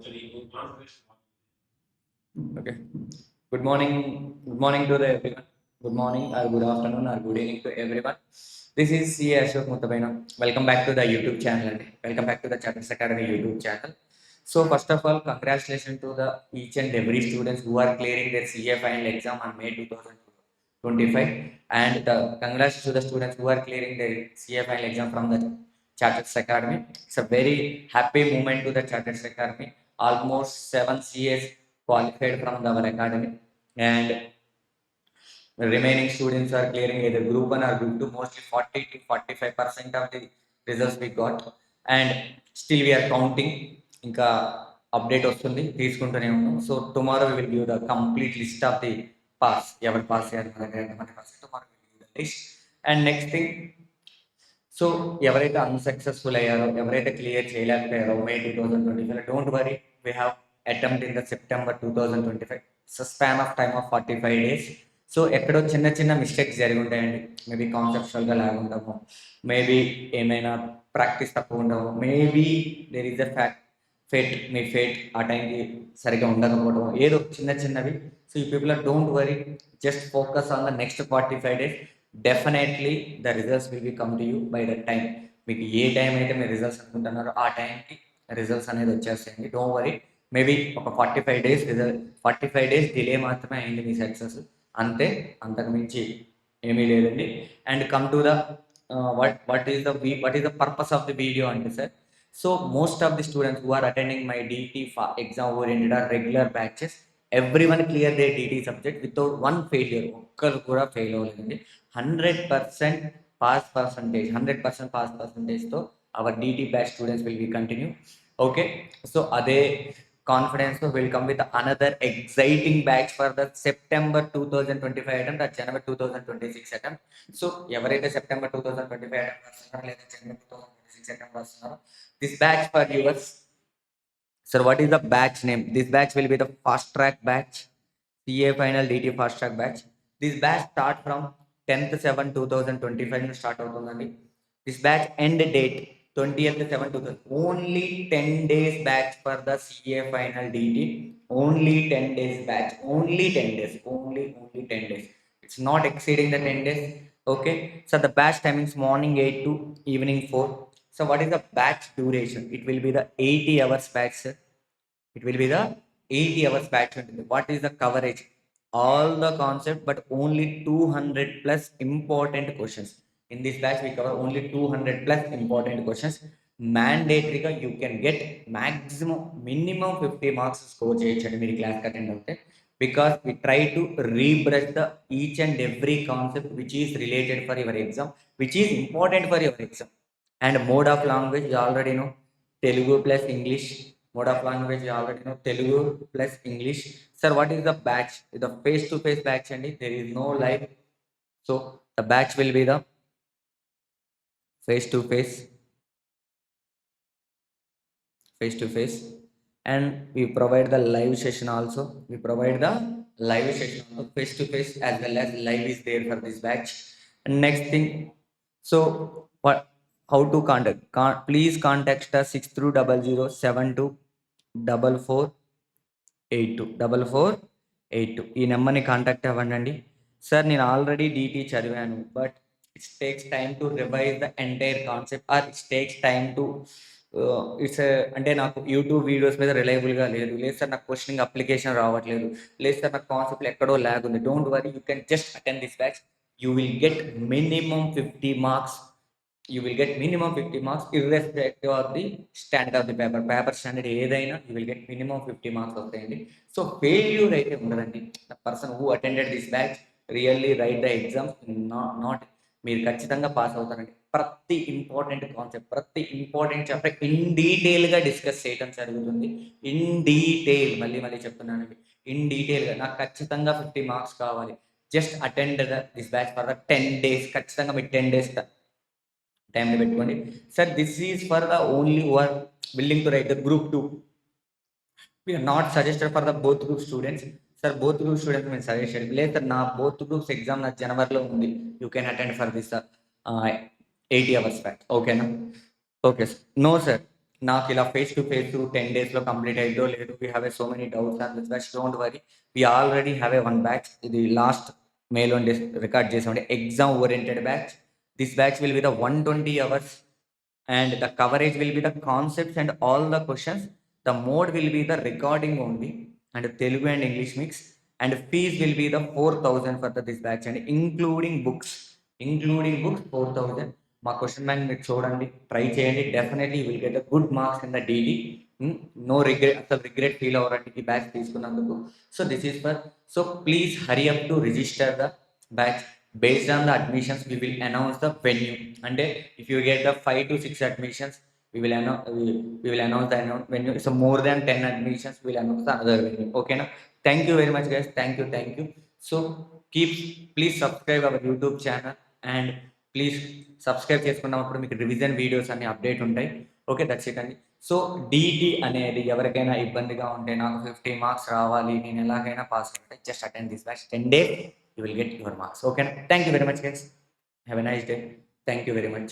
Okay. Good morning. Good morning to the everyone. Good morning or good afternoon or good evening to everyone. This is C. Ashok Muttabaina. Welcome back to the YouTube channel. Welcome back to the Chatters Academy YouTube channel. So first of all, congratulations to the each and every students who are clearing their CA final exam on May 2025, and the congratulations to the students who are clearing their CA final exam from the Chatters Academy. It's a very happy moment to the Chatters Academy. Almost 7 CAs qualified from our academy, and remaining students are clearing either group 1 or group 2. Mostly 40 to 45% of the results we got, and still we are counting. ఇంకా update వస్తుంది, తీసుకుంటూనే ఉన్నాం. So tomorrow will give the complete list of the pass, ఎవరు pass అయ్యారు మన దగ్గర ఎంతమంది pass. Tomorrow will give the list. And next thing, so ఎవరైతే అన్సక్సెస్ఫుల్ అయ్యారో, ఎవరైతే క్లియర్ చేయలేకపోయారో May 2025, don't worry, we have attempt in the September 2025. So span of time of 45 days. సో ఎక్కడో చిన్న చిన్న మిస్టేక్స్ జరిగి ఉంటాయండి. మేబీ కాన్సెప్చువల్గా లాగా ఉండము, మేబీ ఏమైనా ప్రాక్టీస్ తక్కువ ఉండవు, maybe there is a fate, మీ ఫేట్ ఆ టైంకి సరిగ్గా ఉండకపోవడం, ఏదో చిన్న చిన్నవి. సో ఈ people are don't worry, just focus on the next 45 days. Definitely the results will be come to you by that time. మీకు ఏ టైం అయితే మీరు రిజల్ట్స్ అనుకుంటున్నారో ఆ టైంకి రిజల్ట్స్ అనేది వచ్చేస్తాయండి. డోంట్ వరీ, మేబీ ఒక 45 days 45 days డిలే మాత్రమే అయింది మీ సక్సెస్, అంతే, అంతకు మించి ఏమీ లేదండి. And come to the what is the purpose of the video అంటే sir. So most of the students who are attending my DT exam oriented or regular batches, everyone clear they DT subject without one failure. ఒక్కరు కూడా fail అవ్వలేదండి. 100% pass percentage, 100% pass పర్సంటేజ్తో our DT batch students will be continue. Okay, so అదే కాన్ఫిడెన్స్తో will come with another exciting batch for the September 2025 attempt, January 2026 attempt. So ఎవరైతే September 2025 attempt వస్తున్నారో లేదా January 2026 attempt వస్తున్నారో, this batch for yours. Sir, what is the batch name? This batch will be the fast track batch, CA final DT fast track batch. This batch start from 10/7/2025 start అవుతుందండి. This batch end date 20th/7/2000. Only 10 days batch for the CA final DT. Only 10 days batch. Only 10 days. Only 10 days. It's not exceeding the 10 days. Okay. So the batch timings morning 8 to evening 4. So what is the batch duration? It will be the 80 hours batch, sir. It will be the 80 hours batch. What is the coverage? All the concept, but only 200 plus important questions. In this batch, we cover only 200 plus important questions. Mandatory, you can get minimum 50 marks score cheyachandi meer class ki attend avute, because we try to rebrush the each and every concept which is related for your exam, which is important for your exam. And mode of language, you already know, Telugu plus English. Mode of language, you already know, Telugu plus English. Sir, what is the batch? The face-to-face batch, and there is no live. So the batch will be the face-to-face, and we provide the live session also. We provide the live session also, face-to-face as well as live is there for this batch. And next thing, so what? How to contact? Please contact us 6200724482 ఈ నెంబర్ని contact అవ్వండి. Sir, నేను already DT చదివాను, but it's takes time to revise the entire concept, or it's takes time to it's అంటే నాకు YouTube videos మీద రిలయబుల్గా లేదు sir, నాకు క్వశ్చనింగ్ అప్లికేషన్ రావట్లేదు, లేదు సార్, నాకు కాన్సెప్ట్ ఎక్కడో ల్యాగ్ ఉంది. Don't worry, you can just attend this batch. You will get minimum 50 marks. You will get minimum 50 marks irrespective of the standard of the paper standard ఏదైనా you will get minimum 50 marks వస్తాయండి. So failure అయితే ఉండదండి. The person who attended this batch really right the exams, not, మీరు ఖచ్చితంగా pass అవుతారండి. ప్రతి important concept, ప్రతి important chapter in డీటెయిల్గా డిస్కస్ చేయడం జరుగుతుంది. ఇన్ డీటెయిల్, మళ్ళీ చెప్తున్నానండి, ఇన్ డీటెయిల్గా. నాకు ఖచ్చితంగా 50 మార్క్స్ కావాలి, just attend this batch for the 10 days. ఖచ్చితంగా మీరు 10 days టైంని పెట్టుకోండి. Sir, this is for the only who are willing to write the group 2. We are not suggested for the both group students. Sir, both group students మేము suggest చేయడం లేదు sir, నా both groups exam నా జనవరిలో ఉంది. You can attend for this 80 hours batch. ఓకేనా? Okay sir. No sir, నాకు ఇలా ఫేస్ టు ఫేస్ 10 days లో కంప్లీట్ అయ్యిందో లేదు, we have so many doubts and this batch. Don't worry, we already have a one batch. ఇది last మేలో record చేసామంటే exam oriented batch. This batch will be the 120 hours and the coverage will be the concepts and all the questions. The mode will be the recording only and Telugu and English mix, and fees will be the 4,000 for this batch and including books 4,000. మా question bank మీరు చూడండి, try చేయండి, definitely will get a good marks in the DD. No regret, అసలు regret feel అవ్వరండి ఈ బ్యాచ్ తీసుకున్నందుకు. So this is for, so please hurry up to register the batch. Based on the admissions, we will announce the venue. And if you get the 5 to 6 admissions, we will announce the venue. So more than 10 admissions, we will announce the other venue. Okay, now thank you very much, guys. Thank you. So please subscribe our YouTube channel and please subscribe చేసుకున్నప్పుడు మీకు revision videos అన్ని update ఉంటాయి. Okay, that's it అండి. So DT అనేది ఎవరికైనా ఇబ్బందిగా ఉంటే, నాకు 50 మార్క్స్ రావాలి, నేను ఎలాగైనా పాస్ అవుతాయి, just attend this batch. 10 days you will get your marks. Okay, thank you very much, guys. Have a nice day. Thank you very much.